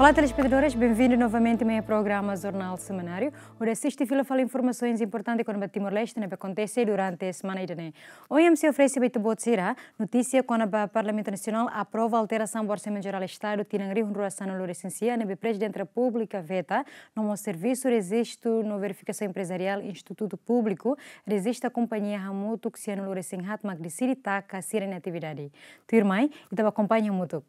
Olá, telespectadores, bem-vindos novamente ao meu programa Jornal Semanário. Hoje assiste e fala informações importantes quando o Timor-Leste acontece durante a semana. Hoje, MC oferece a Botsira, notícia quando o Parlamento Nacional aprova a alteração do Orçamento Geral do Estado, Tinangri, Honruração, no licencia, o Presidente da República veta, no serviço resiste na verificação empresarial, Instituto Público, resiste a companhia Hamuto, que se anulou sem hat, mas decide taca, se em atividade. Tu, irmã, então acompanha Hamuto.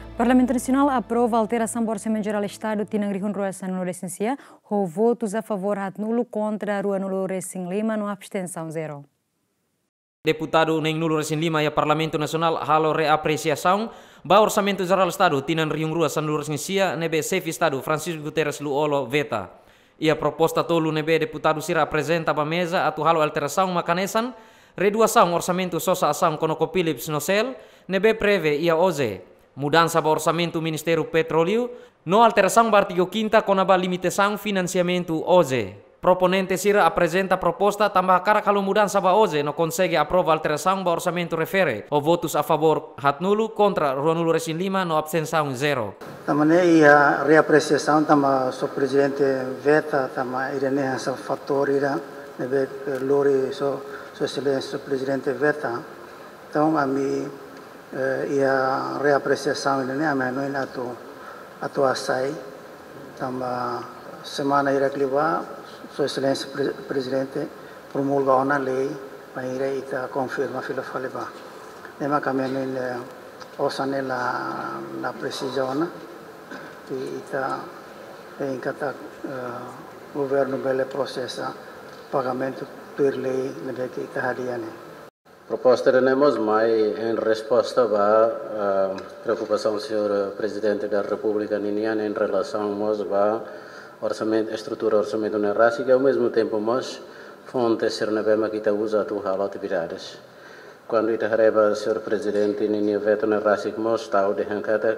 O Parlamento Nacional aprova a alteração do Orçamento Geral do Estado, Tinangri, Honruração, no licencia, com votos a favor, hat nulo, contra, Rua Nulo, Recém Lima, no abstenção, 0. Deputado Neng Nulo Recém Lima e o Parlamento Nacional halo reapreciação ba Orçamento Geral do Estado Tinangri Honruração no licencia nebe chefe Estado Francisco Guterres Luolo veta. E a proposta tolu nebe deputado Sira apresenta ba mesa atu halo alteração makanesan reduação orçamento sosa ação kono Philips Nocel nebe preve ia oze. Mudança para o orçamento do Ministério Petróleo, no alteração do artigo 5º com a limitação financiamento hoje. Proponente Sira apresenta a proposta também cara kalau mudança para hoje não consegue aprovar a alteração do orçamento refere. O votos a favor hat nulo, contra Rua Nulo Recém Lima, no abstenção 0. Também a reapreciação também o presidente veta também irene essa fator ira nebe lori so excelência o presidente veta. Então a mim e a reapreciação ini ameno ina atu asai tamba semana ira kliwa sua excelência presidente promulga uma lei para ita confirma fila faliba nema kameno ina osane la precisão e ita em kata governo bele processa pagamento per lei nebe que ita hadiane. Proposta tenemos mais em resposta à preocupação do senhor Presidente da República Niniana em relação à orçamento, estrutura orçamento nerrásica e ao mesmo tempo nós fonte ser na bema que usa a tua atividades. Quando ita reba o senhor Presidente Niniana veto nerrásico nós está o de hankata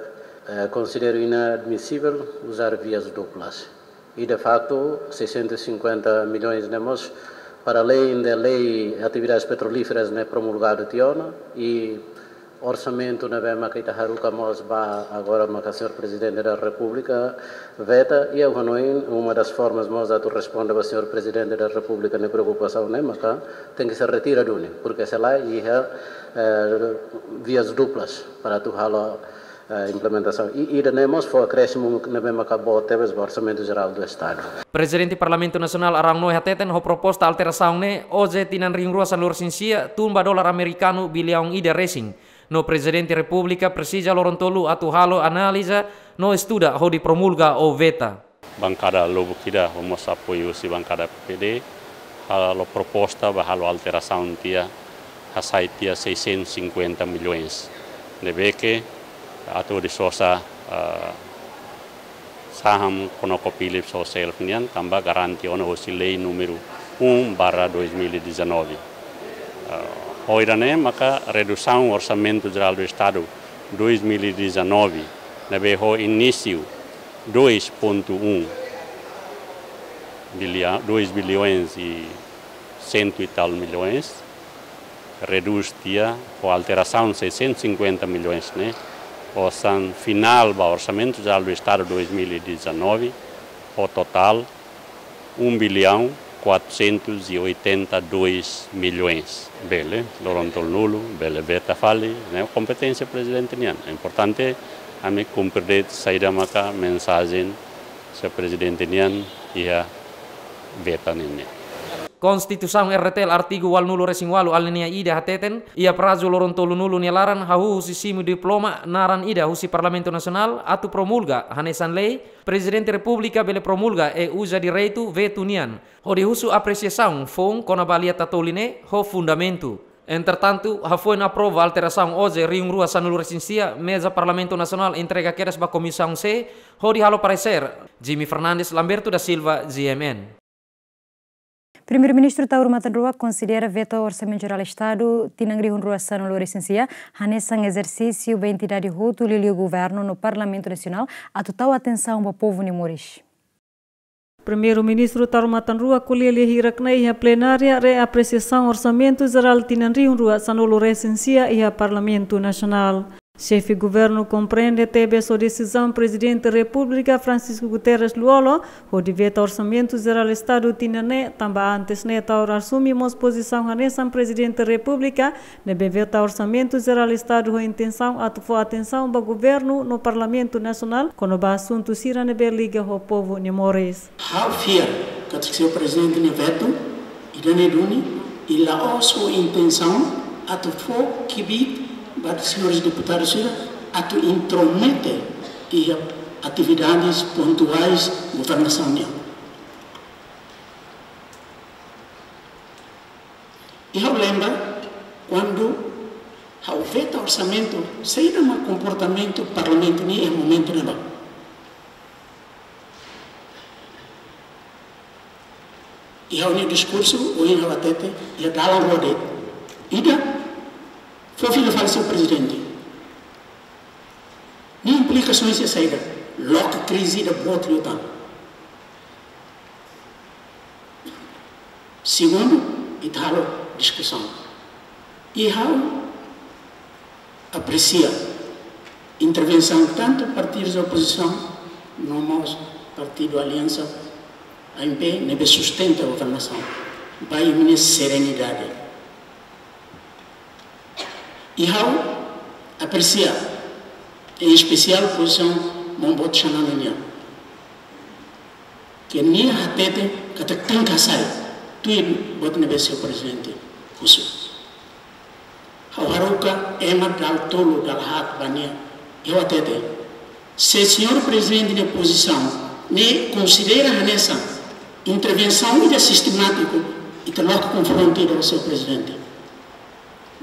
considero inadmissível usar vias duplas e de facto 650 milhões de nós para além da lei atividades petrolíferas né promulgado tiona e orçamento na bema que haruka mos ba agora o senhor Presidente da República veta e eu uma das formas mos a tu responde ao senhor Presidente da República na preocupação né mas tem que se retirar dune porque se lá e vias duplas para tu halo implementação e temos foi acréscimo na mesma acabou temos o orçamento geral do Estado. Presidente do Parlamento Nacional arang noi hateten ho proposta alteração ne hoje Tinangri Honruração no licencia tumba dolar americano bilhão ida racing. No Presidente da República precisa lorontolu atu halo analisa no estuda ho di promulga o veta. Bancada Lobo Kida vamos apoio si bancada PPD halo proposta ba halo alteração tia hasai tia 650 milhões. Deve que atau di sosa saham Conoco Philips Nocel nian tambah garanti ono lei número 1/2019. Hoirane maka redução orçamento geral do Estado 2019 nebe ho início 2,1 bilhão 2 bilhões e cento e tal milhões reduz tia com alteração 650 milhões né o final do orçamento geral do Estado 2019, o total 1 bilhão 482 milhões. Bele, Loronto nulo, bele veta fali, né? Competência presidente nian. É importante a me cumprir saída maka mensagem se presidente nian ia veta nian. Konstitusiun RTL artigo wal nulo resing walu alinea ida hateten ia prazo lorontolu nulu nialaran hahu husi simu diploma naran ida husi Parlamento Nasional atu promulga hanesan lei Presidente República bele promulga e usa direito veto nian ho di husu apreciação fong kona balia tatoline ho fundamento. Entretanto, foi aprova alteração hoje Honruração no licencia mesa Parlamento Nacional entrega quedas ba Comissão C ho di halo parecer Jimmy Fernandes Lamberto da Silva GMN. Primeiro-Ministro Tauro Matanrua considera veto ao Orçamento Geral do Estado, Tinangri Honruração no licencia, hanesan exercício da entidade Hutu Lili Governo no Parlamento Nacional, a total atenção ao povo Nimores. Primeiro-Ministro Tauro Matanrua colheu hiraknei a plenária reapreciação orçamento geral Tinangri Honruração no licencia e a Parlamento Nacional. Chefe do governo compreende teve sua decisão presidente da República Francisco Guterres Luolo, onde veta orçamento geral do Estado tinane, também antes neta assumimos posição nessa presidente da República, nebe veta orçamento geral do Estado com intenção a atenção do governo no Parlamento Nacional, quando o assunto sira nebe liga ao povo nemores. How fear que o seu presidente ne veto, idane duni, e lá a sua intenção a tu for que para os senhores deputados a tu intrometer e atividades pontuais da governação. E eu lembro quando o veto orçamento sai de um comportamento parlamento em momento não. E o discurso o em até e dá lá rode ida foi filho faleceu presidente. Nem implicações de saída. Logo crise da boa luta. Segundo, italo discussão. E how aprecia intervenção tanto partidos da oposição, no nosso partido Aliança, AMP, nebe sustenta a governação. Vai minha serenidade. E how aprecia, em especial, a posição Mombot Xananania, que nem a tete que tem que sair, tu bota na seu presidente, isso. How haruka ema dal tolo dal hat bania, eu até se o senhor presidente de posição ne considera nessa intervenção e sistemático e te logo confrontado ao seu presidente.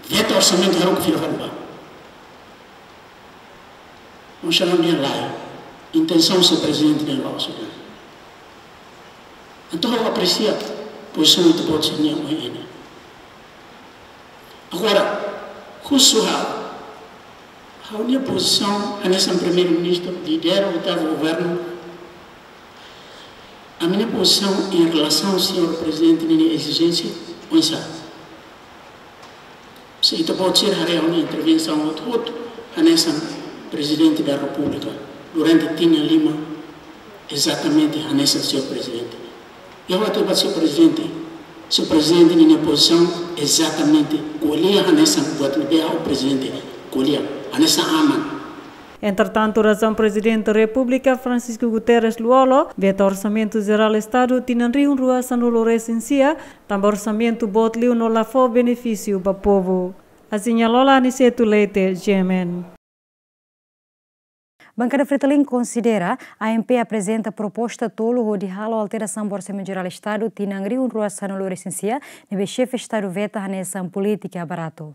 Veto orçamento era o que filho falava. Não chamam de lá. Intenção do presidente de lá. Então eu aprecio a posição do pode ser minha mãe. Agora, a minha posição é nessa primeiro-ministro, lidera o governo. A minha posição em relação ao senhor presidente de exigência, onde se isso pode ser uma intervenção outro nessa presidente da República durante Tina Lima exatamente nessa seu presidente. Eu até para seu presidente na posição exatamente colhia nessa buat o presidente colhia nessa aman. Entretanto, razão presidente da República Francisco Guterres Luolo veta orçamento geral do Estado tinan riun rua sanulo recensia, também orçamento bot liu no lafo benefício para povo. Assinalola Aniceto Leite, Yemen. Bancada Fretilin considera a AMP apresenta proposta tolo de halo alteração do orçamento geral do Estado tinan riun rua sanulo recensia, nebe chefe Estado veta nessa política barato.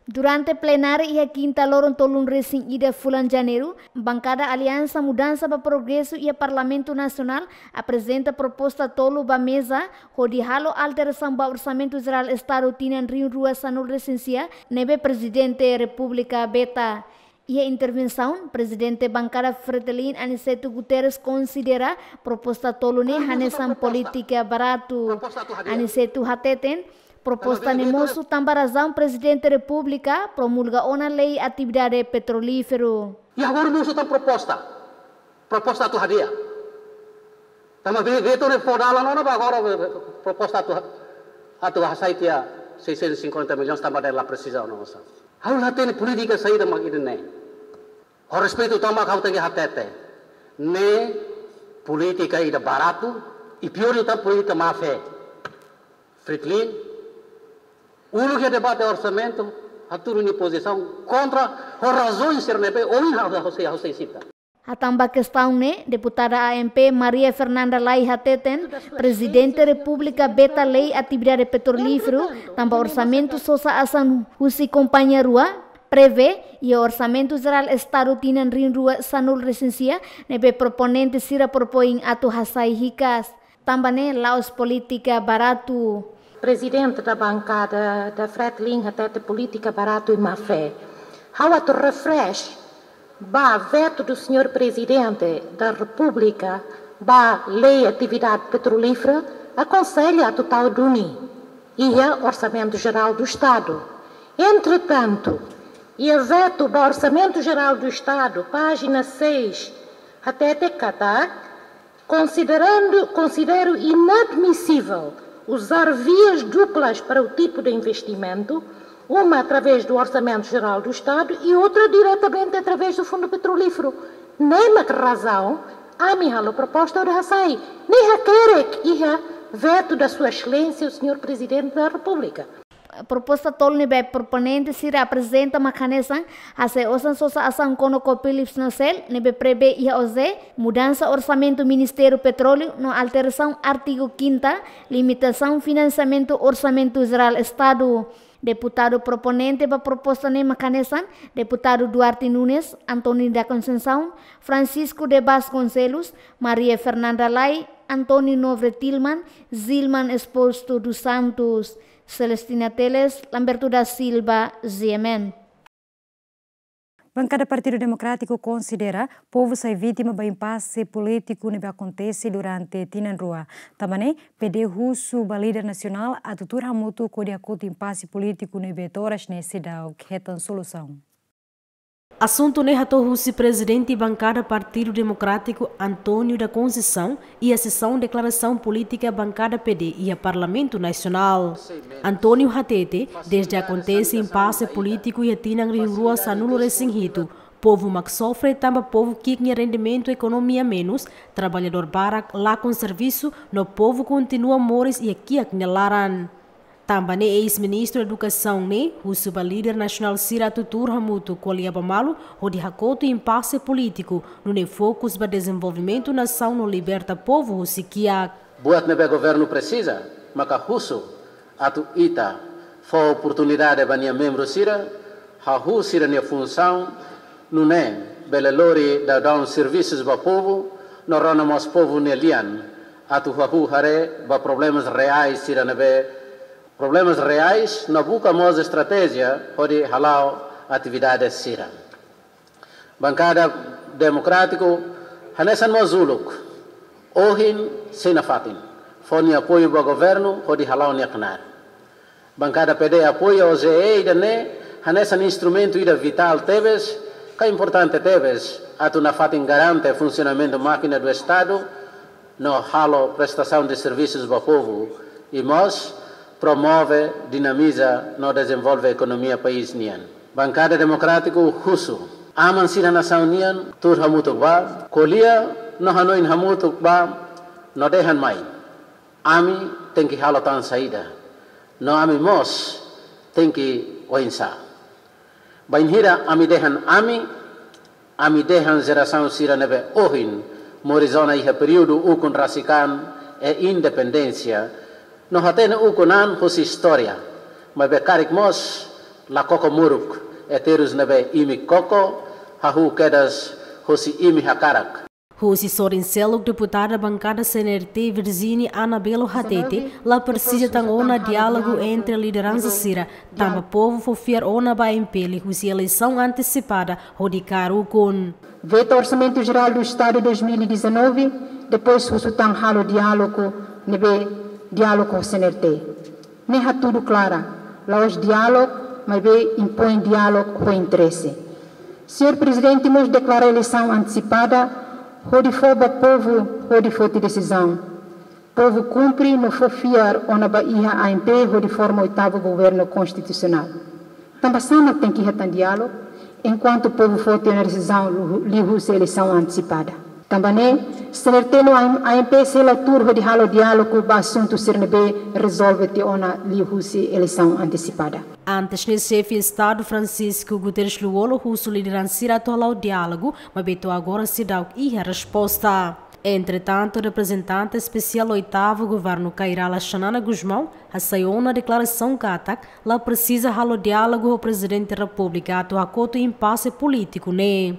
Durante plenário e a quinta lorong tolun recém ida fulan janeiro, bancada Aliança Mudança para Progresso e o Parlamento Nacional apresenta proposta tolo ba mesa onde halo alteração ba orçamento geral Estado tinan riun rua sanul recensia nebe presidente República beta. E a intervenção, presidente bancada Fretilin Aniceto Guterres considera proposta tolo ne hanesan política barato. Aniceto hateten proposta nemoso também razão presidente da República promulga uma lei atividade petrolífero. E agora não só tem proposta tu hadia. Tama veto ne fodala não agora proposta tu hasaitia 650 milhões também dela precisão não sabe. Hau laten política saída magidne. O respeito também kau tem hatete. Ne política ida barato e pior itu política má fé. Fretilin que debate orçamento, a turma posição contra as razões ser nebe ou não você cita. A também questão né, deputada AMP Maria Fernanda Lai Hateten, presidente da República beta lei atividade petrolífero, também orçamento sosa asan husi companhia rua prevê e o orçamento geral Estado tinan rin rua sanul recensia nebe proponente sira propõem atu hasai hikas, também né laos política barato. Presidente da bancada da Fretilin até de política barato e má fé. How to refresh ba veto do senhor presidente da República ba lei atividade petrolífera aconselha a total duni e é orçamento geral do Estado. Entretanto, e a veto do Orçamento Geral do Estado, página 6, até TECATAC, considero inadmissível usar vias duplas para o tipo de investimento, uma através do Orçamento Geral do Estado e outra diretamente através do Fundo Petrolífero. Nela razão, a minha proposta de Hassai, nem quer que veto da Sua Excelência, o Senhor Presidente da República. A proposta tol ni be proponente se apresenta mecanismo hace osan sosa asan kono ko Philips Nocel ni be prebe ia oze mudança orçamento Ministério Petróleo no alteração artigo 5ª limitação financiamento orçamento geral Estado. Deputado proponente para proposta nem mecanismo, deputado Duarte Nunes, Antônio da Conceição, Francisco de Vasconcelos, Maria Fernanda Lai, Antônio Novre Tilman, Zilman Exposto dos Santos, Celestina Teles, Lamberto da Silva, ZMN. Bancada Partido Democrático considera povo sai vítima do impasse político que acontece durante Tinan Rua. Também PD russo ba líder nacional a tutura mutu com de acordo impasse político que toras nesse da que retan solução. Assunto nehato Russi presidente bancada Partido Democrático Antônio da Conceição e a sessão declaração política bancada PD e a Parlamento Nacional. Antônio Hatete, desde acontece impasse político e a Tinan Rua sanulo resinhito, povo que sofre também povo que tem rendimento economia menos, trabalhador barak lá com serviço, no povo continua mores e aqui a knelaran. Também ex-ministro da Educação, o suba-líder nacional Sira Tutur Hamutu Koliabamalu, onde hakoto impasse político, no focus para desenvolvimento nação no liberta povo Russikia. Buat nebe governo precisa, maka Russo, atu ita, for oportunidade para minha membro Sira, ha Sira minha função, não é, belelori da dar serviços para povo, no ronamos povo nelian, atu hare, para problemas reais Sira nebe. Problemas reais, não buscamos estratégia para halau atividades Sira. Bancada Democrático, hanesan mozuluk, ohin sinafatin, fone apoio para o governo, para halau niaknar. Bancada PD apoia o ZE e dane, hanesan instrumento ida vital tebes, que é importante tebes, atu na fatin garante o funcionamento da máquina do Estado, no halo prestação de serviços para o povo, e nós promove, dinamiza, no desenvolve a economia país nian. Bancada Democrático Russo, aman sira nação nian, tur hamutuk ba, kolia no hanoin hamutuk ba, no dehan mai. Ami tem que halotan saída, no ami mos tem que oinsa. Bainhira ami dehan geração sira nebe ohin, morizona iha período ukun rasikan e independência. No hatene ukunan husi história, mas bekarik mos la koko muruk, eterus nebe imi koko, hahu kedas husi imi hakarak. Husi Sorincelo, deputada bancada CNRT Virginia Anabelo Hatete, lá precisa de um diálogo entre a liderança Sira, também povo fofiar ona ba impele, husi eleição antecipada, rodicaru com. Veto Orçamento Geral do Estado 2019, depois husu tang halo diálogo, nebe diálogo com o CNRT. Nem há tudo claro. Lá os diálogos, mas bem impõe diálogo com interesse. Senhor Presidente, nos declara eleição antecipada, onde for o povo, onde for a decisão. Povo cumpre, não for fiar, ou na Bahia AMP, onde forma o 8º governo constitucional. Também sama tem que retar diálogo, enquanto o povo for ter uma decisão, livre a eleição antecipada. Também, CNRT no AMP se leitura de halo diálogo para assunto CNB resolve ter uma eleição antecipada. Antes, o chefe de Estado Francisco Guterres Luolo, russo liderança atola o diálogo, mas beto agora se dá a resposta. Entretanto, o representante especial 8º governo Kairala Xanana Guzmão, assaiu na declaração Katak, lá precisa halo diálogo com o presidente da República, atuar contra o impasse político, né?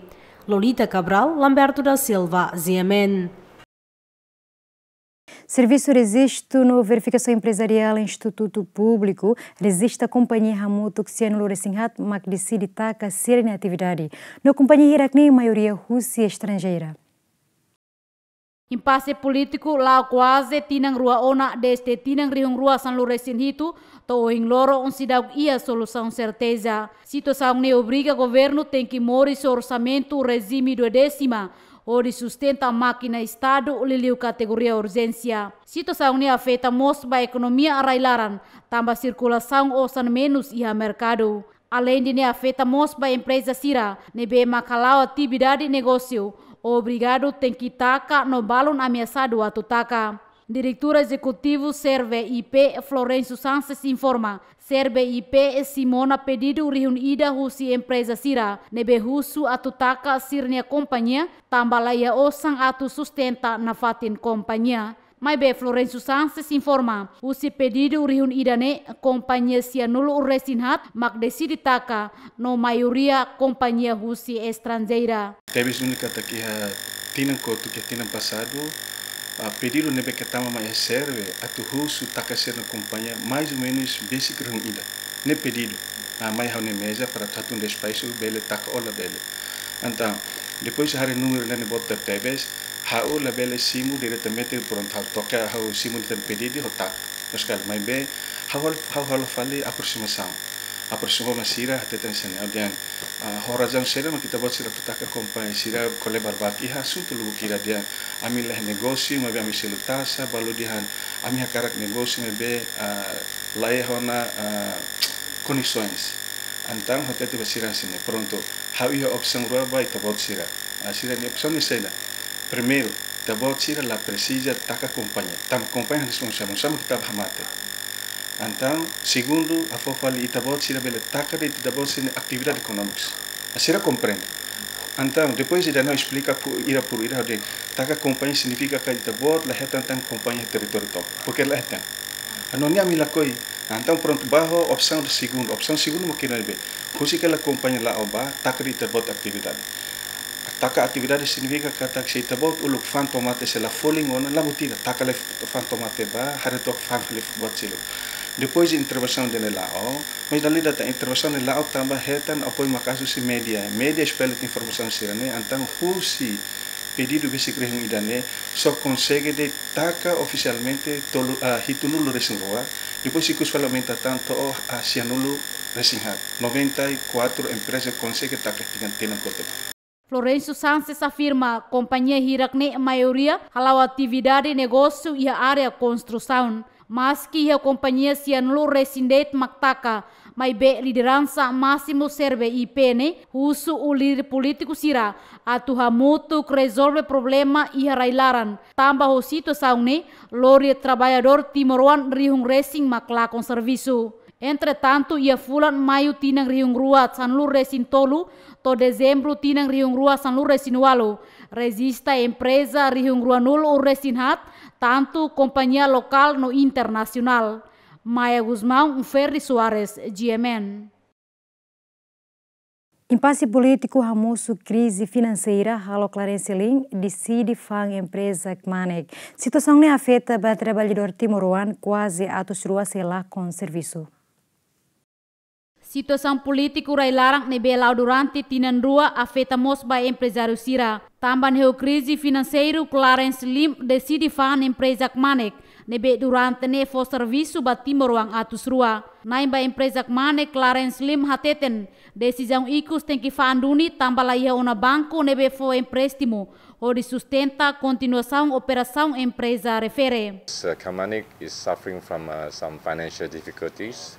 Lolita Cabral, Lamberto da Silva, ZMN. Serviço resiste no verificação empresarial Instituto Público, resiste a companhia Hamutu que se anulou Sinhat, mas decide taca ser na atividade. Na companhia Irakne, maioria russa e estrangeira. Impasse político lá quase tinang rua ona deste tinang rihung rua San Luresin hitu to oing loro on sidau ia solução certeza. Situação ne obriga governo tem que mori seu orçamento regime 20ª onde sustenta a máquina Estado liliu categoria urgência. Situação ne afeta mos ba economia arailaran, tambah circulação osan menos ia mercado. Além de ne afeta mos ba empresa sira, nebe makalau atividade negócio, obrigado tem que taca no balon ameaçado a tutaka. Diretor Executivo Serve IP Florencio Sanches informa, Serve IP Simona pedido reunida husi empresa sira, nebe husu atutaka sirnia companhia, tambalaya osang atu sustenta na fatin companhia. Mas be Florencio Sanches informa, usi pedido reunida ne companhia sianulo resinhat mak decidi taka no maioria companhia husi estrangeira. Teves única que tinham coto que tinham passado, pedido nebe que tama mais serve a tu husu taka ser na companhia mais ou menos basic reunida. Ne pedido, mais há na mesa para tratar despacho bele taka ola bele. Então, depois hari número ne bota teves. Hau la bela simu diretamente pronto hau toca hau simu ten pedido hotak sekali mai be hau fali aproximação sira até tem sene audian horazão sira mas kita buat sira tutaka kompanhi sira kole barbaki assunto lugu kira dia ami lah negócio mas ami selutasa balu dihan ami hakarak negócio mas be lae hona condições então até tu sira sene pronto hau ia opção rua vai tu buat sira ni opção ni sena. Primeiro, tabot sira la precisa taka companhia. Tam companhia responsável, sama kita bahamate. Então, segundo, a fofali tabot sira bele taka de tabot sira atividade econômica. A sira compreende. Então, depois ele não explica por ira de taka companhia significa que tabot la hetan tan companhia território top. Porque la hetan. Anonia mila koi. Então, pronto, bajo opção segundo. Opção segundo mo kira be. Kusi que la companhia la oba taka de tabot atividade. Taka atividade significa que tak se tabot uluk fan tomate se la falling ona la mutira taka le fan tomate ba haretok fan le buat silo. Depois de intervenção de lao, mas dali data intervenção de lao tambah hetan apoio makasu si media espelha informação sirane antang husi pedido basic rehung idane só consegue de taka oficialmente tolu hitunulo resingoa. Depois se cusfalamenta tanto a sianulo resinhat 94 empresas consegue taka tingan kote. Florencio Sanches afirma companhia hirakne maioria halau atividade negócio e a área construção, mas que a companhia sianulo residente maktaka, mas be liderança máximo serve IP ne, uso o líder político sira, atuha mutu que resolve problema e harailaran, tambah o situação ne, lori trabalhador timoruan rihung racing makla com serviço. Entretanto, ia fulan maio tinang riung rua San Luresin tolu, to dezembro tinang riung rua San Luresin walu. Resista empresa riung rua nul resinhat, tanto companhia local no internacional. Maya Guzmão, Ferri Soares, GMN. Impasse político ramusso crise financeira, halo Clarence Ling decide fang empresa Kmanek. Situação ne afeta ba trabalhador timoruan quase atos rua lá com serviço. Situação política railarang nebelau durante tinan rua afeta mos ba empresário sira. Tamban heu crise financeiro Clarence Lim decide fan empresa Kmanek nebe durante ne fo serviço ba timoruang atus rua. Naim ba empresa Kmanek Clarence Lim hateten decisão ikus tem que fanduni tambalaia una banco nebe fo empréstimo onde sustenta continuação operação empresa refere. Kmanek is suffering from some financial difficulties.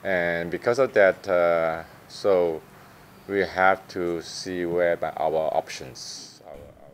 And because of that, so we have to see where our options.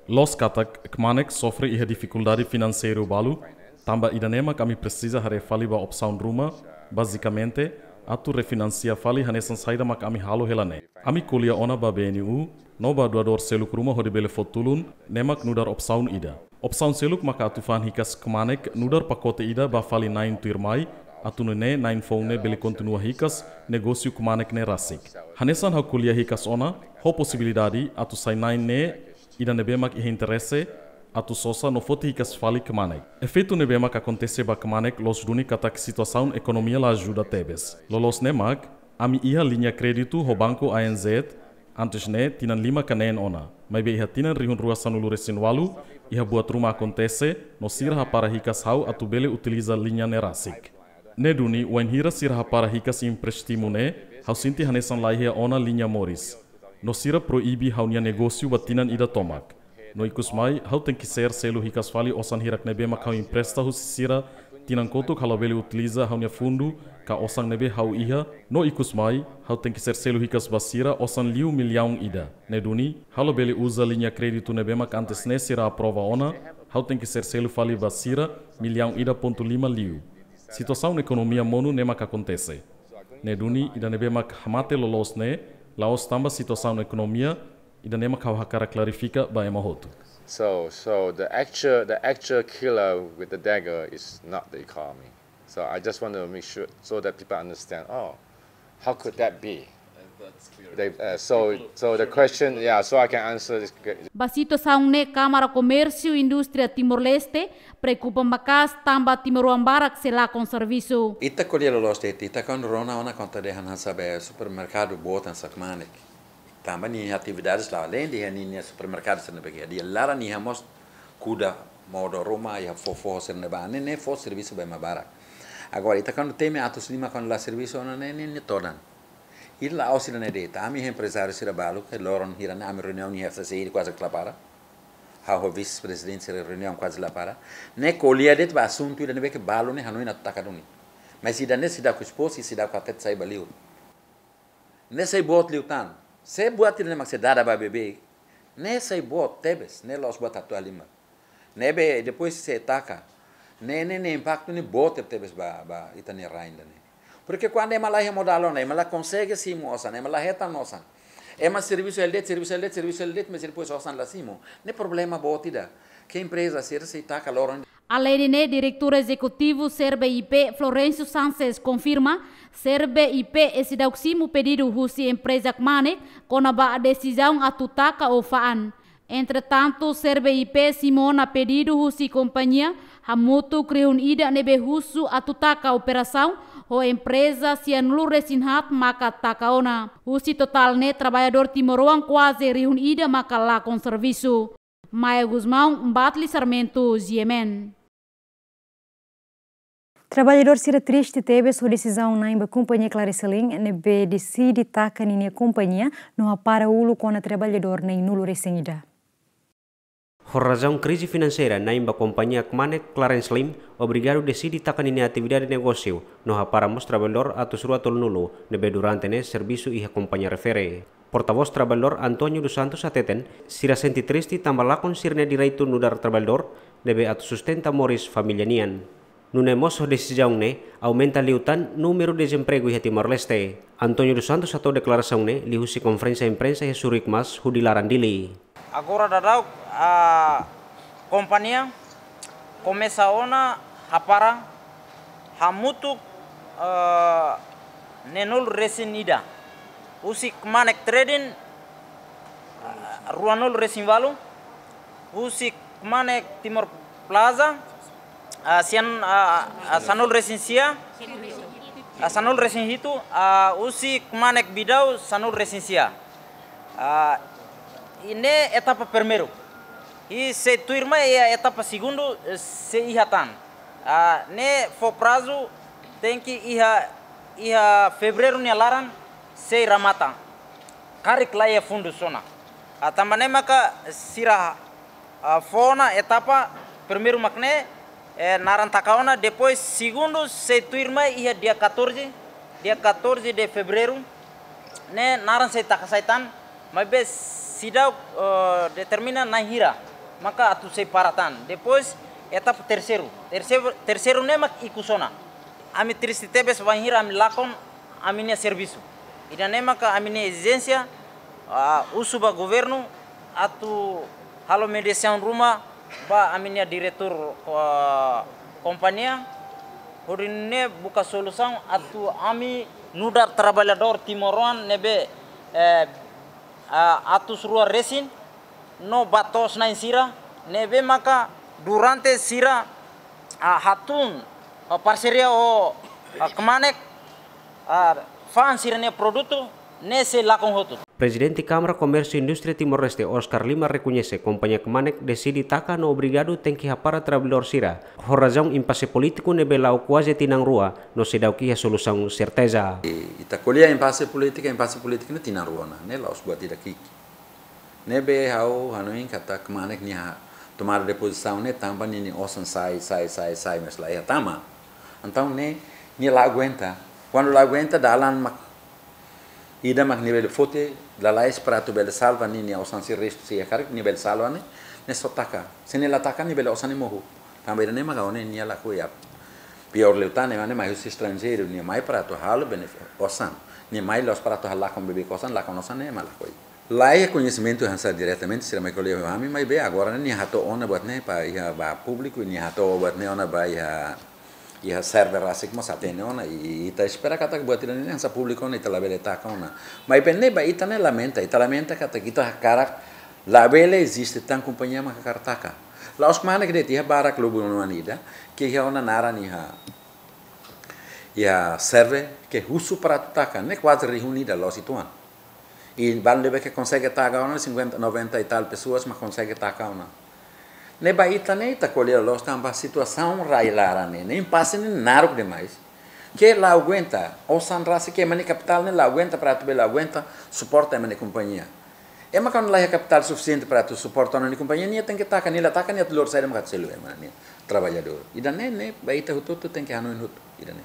Los katak Kmanek sofre e dificuldade financeira balu, tamba idanema kami precisa hare fali ba opção ruma, basicamente atu refinancia fali hanesan saida mak ami halo helane. Ami kulia ona ba BNU, no ba doador seluk ruma hode bele fotulun, nemak nudar opção ida. Opção seluk maka atu fan hikas Kmanek nudar pakote ida ba fali 9 tirmai, atunu ne nain phone bele continua hikas negócio Kmanek ne rasik. Hanesan ha kulia hikas ona ho possibilidade atu sai nain ne ida nebemak e interesse atu sosa no foti hikas fali Kmanek. Efeito nebemak acontece ba Kmanek los duni katak situação economia la ajuda tebes. Lolos nemak ami ia linha crédito ho banco ANZ antes ne tinan 5 kanen ona. mas be iha tinan rihun rua sanulu resinwalu, iha buat rumah acontece, no sirha para hikas hau atu bele utiliza linha nerasik. Neduni, wen hira sirha para hikas imprestimune, hau sinti hanesan laihia ona linha moris. No sira proibi hau nia negócio batinan ida tomak. No ikus mai, hau tem que ser selo hikas fali osan hirak nebe mak hau impresta hu sira, tinan kotuk hau bele utiliza hau nia fundu, ka osang nebe hau iha, no ikus mai, hau tem que ser selo hikas basira osan liu milhão ida. Neduni, hau bele usa linha crédito nebe mak antes ne sira aprova ona, hau tem que ser selo fali basira, milhão ida ponto 5 liu. Situação na economia monu ne mak acontece. Neduni, ida nebe mak hamate lolos ne, laos tamba situação na economia, ida ne mak hau hakara clarifica ba emahotu. So the actual killer with the dagger is not the economy. So I just want to make sure so that people understand. Oh, how could that be? So the question, yeah, so I can answer this. Basito saungne Câmara Comércio e Indústria Timor-Leste preocupa macas tamba Timor-Ambarak sela com serviço. Ita colhelo los te ita kan rona ona conta de hanan sabe supermercado botan sakmanik. Tamba ni atividades lá além de ni supermercado sendo bege. Dia lara ni hamos kuda modo Roma e fofo sendo bane ne fo serviço bem mabarak. Agora ita kan teme atos lima kan la serviço ona ne todan. Illa ausila ne deta ami empresário sirabalu que loron hirana ami reunião ni hafta sei quase clapara. O vice-presidente se reunião quase lá para. Ne colhia det ba assunto ida ne que balo ne hanoi na takaduni. Mas ida ne sida com esposa e sida com até sai baliu. Ne sei bot liutan. Se buat ida ne mak se dada ba bebê. Ne sei bot tebes, ne los bot atu alima. Ne be depois se taca. Ne impacto ne bot tebes ba itane rainda ne. Porque quando é malai remodalão, né, ela consegue sim moça, né, ela reta nossa. É mais serviço ele, mas depois osan lá cima. Não é problema botida. Que empresa ser se tá calor. Além de diretor executivo CERBE-IP Florencio Sánchez confirma, CERBE-IP esse dauximo pedido husi empresa Kmane com a decisão a tutaka ou faan. Entretanto, CERBE-IP Simona pedido husi companhia hamutu kriun ida nebe husu a tutaka operação o empresa se anulou resinhat maka takaona. Usi total ne trabalhador timoroan quase reunida maka lá com serviço. Maia Guzmão, Mbatli Sarmento, Yemen. Trabalhador será triste teve sua decisão na companhia Claricelin nebe decide taca na companhia no para ulo com a trabalhador nem nulo recém-ida. Por razão crise financeira na companhia Kmane Clarence Lim, obrigado decidi takan ini atividade de negócio no paramos trabalhador atus rua tol nulo nebe durante ne serviço e a companhia refere. Portavoz trabalhador Antônio dos Santos ateten sira senti triste tambalakon sirne direito nudar trabalhador nebe atu sustenta moris família nian. Nunemos decisão ne aumenta liutan número de desemprego e Timor-Leste. Antônio dos Santos atau declaração ne lihusi conferência imprensa e surikmas hudilaran dili. Agora dadau a companhia começa a para hamutu nenul resinida usi Kmanek trading ruanul resin valu usi Kmanek Timor Plaza sian sanul resin sia sanul resin hitu usi Kmanek Bidau sanul resin sia ini etapa primeiro. E se tu irmã é a etapa segundo, se ihatan. Ne for prazo tem que ia fevereiro ne laran se ramata. Karik lá é fundo sona. Também maka sira fona etapa primeiro makne naran takaona depois segundo se tu irmã ia dia 14 de fevereiro ne naran se takasaitan, mas bes sidau determina na hira. Maka atu separatan. Depois etapa terceiro nemak ikusona. Ami triste tebes vanhira ami lakon aminia serviço. Ida nemaka aminia exigência usuba governo atu halo mediação rumah ba aminia diretor companhia horine buka solução atu ami nudar trabalhador timoroan nebe atus rua resin no batos na sira nebe maka durante sira hatun parceria o Kmanek fan sira ne produto nesse lá com outro. Presidente Câmara Comércio e Indústria Timor-Leste Oscar Lima reconhece companhia Kemanek decide taka no obrigado tem que para trabalhador sira. Por razão impasse político nebela o quase tinang rua no sedau que a solução certeza. Ita colher impasse política não tinang rua na, né lá os buat daqui. Nebe hau hanoin kata Kemanek ni tomar deposição né tampa ni osan sai mas lá é tama. Então né ni lá aguenta. Quando lá aguenta dalan mak ida mak nível fote la lais para tu bel salva ni osan si resto si akar nível salva ne sotaka. Se ne la taka nível osan mohu. Também ne maga one ni la kuya. Pior leutane mane mais os estrangeiros ni mai para tu halo benefício osan. Ni mai los para tu hala com bebê osan lá com osan ne mala koi. Lá é conhecimento hansa diretamente se me colhe ami mas bem agora ni hato ona buat ne pa ia ba público ni hato buat ne ona ba ia server asik mas atene ona e ita espera kata buat ini hansa público ona ita labele taka ona mas penne ba ita lamenta kata kita cara labele existe tan companhia ma kartaka lá os mana que dia barak lobo no anida que ia ona nara ni ia serve que uso para taka ne quase reunida lá situan e vale que consegue taka ona 50 90 e tal pessoas mas consegue taka ona ne baita ne ta colher los tamba situação railara ne nem passa nem naro demais que lá aguenta o sandrase que mani capital ne lá aguenta para tu bela aguenta suporta a mani companhia é mas quando lá é capital suficiente para tu suportar a mani companhia nem tem que taca nem tu lor sai de macat celu mani trabalhador e da ne baita tu tem que hano hutu ida ne.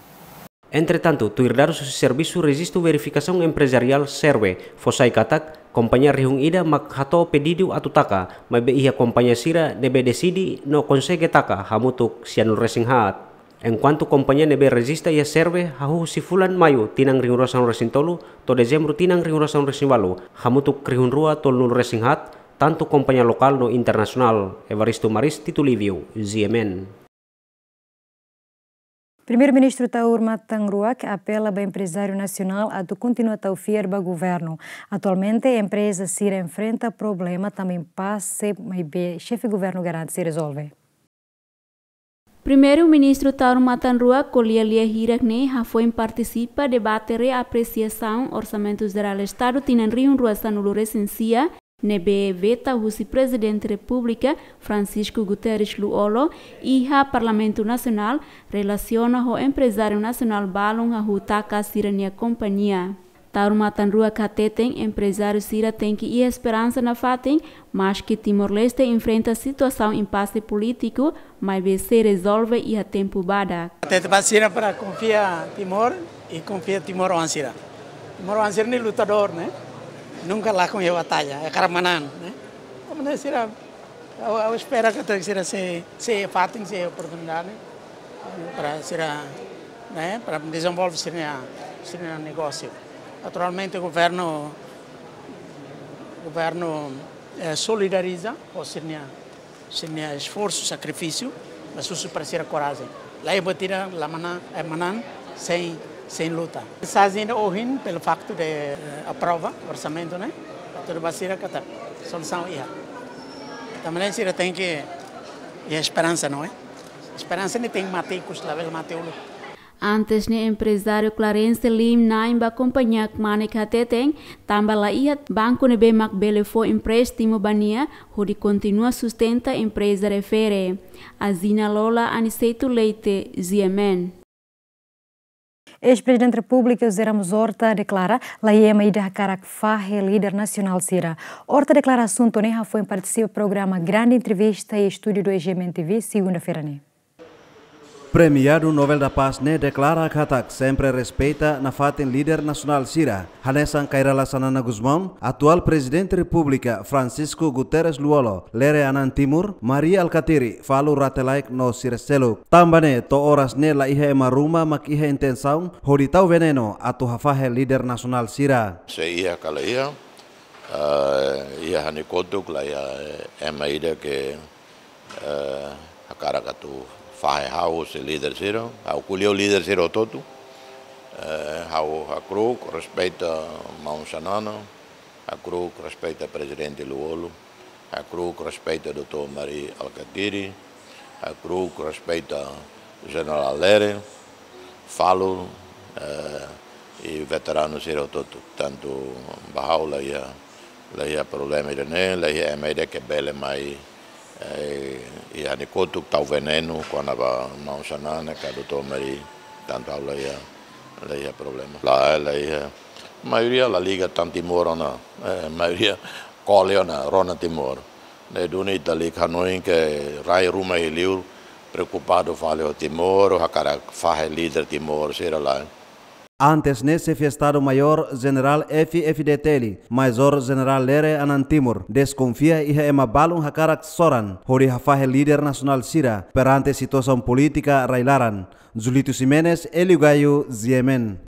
Entretanto, tu herdar su serviço registro verificação empresarial serve fosai katak companhia Rihung Ida mak hato pedido atutaka mas be ia companhia sira nebe decidi no consegue taka hamutuk sianul racing hat enquanto companhia nebe resista ia serve hahu si fulan mayo tinang ringurasan racing tolu to dezembro tinang ringurasan racing balu hamutuk Rihung Rua tolnul racing hat tanto companhia lokal no internasional. Evaristo Maris Titulivio ZMN. Primeiro-ministro Taur Matanruak apela ao empresário nacional a continuar a fiar ao governo. Atualmente, a empresa Sira enfrenta problema também passe, mas o chefe de governo garante se resolve. Primeiro-ministro Taur Matanruak Kolialia Hirakne foi participa debate reapreciação orçamento geral do Estado tinan Rio Rua Sanulu Recensia nebe veta o presidente da República Francisco Guterres Luolo e o Parlamento Nacional relaciona o empresário nacional balon a hutaka sirania companhia. Taur Matanrua Kateten, empresário Sira tem que ir esperança na fatem, mas que Timor-Leste enfrenta situação impasse político, mas se resolve e a tempo bada. Tete Basira para confiar Timor e confia Timor Wansira. Timor Wansira ni lutador, né? Nunca lá com a batalha, é caramanan, né? Como será? Eu espero que será se fatem se oportunidade para será, né? Para desenvolver esse negócio. Naturalmente o governo solidariza o seu esforço, sacrifício, mas isso para ser coragem. Lá é batida, lá manan sem luta. Fazendo hoje pelo facto de aprova o orçamento, né? Tudo vai ser a solução ia. Também se tem que a esperança, não é? Esperança não tem mateus, lá vem mateu. Antes ne empresário Clarence Lim naimba companhia Kemanek Hateteng tambah la ia banco nebe mak belefo empréstimo bania hodi continua sustenta empresa refere. Azina Lola Aniceto Leite ZMN. Ex-presidente da República, José Ramos Horta, declara la IEMA ida karak fahe líder nacional Sira. Horta declara assunto neha foi participa do programa Grande Entrevista e Estúdio do EGMN-TV segunda-feira. Premiado Nobel da Paz ne declara katak sempre respeita na fatin líder nacional Sira. Hanesan Kairala Sanana Guzmão, atual presidente da República Francisco Guterres Luolo, lere anan Timur, Maria Alcatiri, falu ratelaik no Sirestelo. Tambane to horas ne la ihe maruma mak ihe intensaun, hoditau veneno atu hafahe líder nacional Sira. Se ia kalaia, ia hanikotuk la ia emaida ke hakarakatu fahe hau se líder zero, hau culio líder zero todo, hau a Kruk respeita Mount Sanana, a Kruk respeita presidente Luolo, a Kruk respeita Dr. Maria Alcatiri, a Kruk respeita General Lere, falo e veteranos siro todo. Tanto bahau lá ia problema de né, lá ia meio que bele mais e a nicoto tau veneno quando va mausanana cada tomari tanto lá ia problema. Lá ia maioria la liga tanto Timor na maioria Coleona Rona Timor. Ne duni dali Hanoi que rai ruma e liu preocupado fale o Timor o hakara fahe líder Timor será lá. Antes nesse Estado Maior General FFD Teli, Major General Lere Anantimur, desconfia e ema balung hakarak soran, hori hafahe líder nacional Sira, perante situação política railaran. Zulito Ximenes, Eliugaio, Ziemen.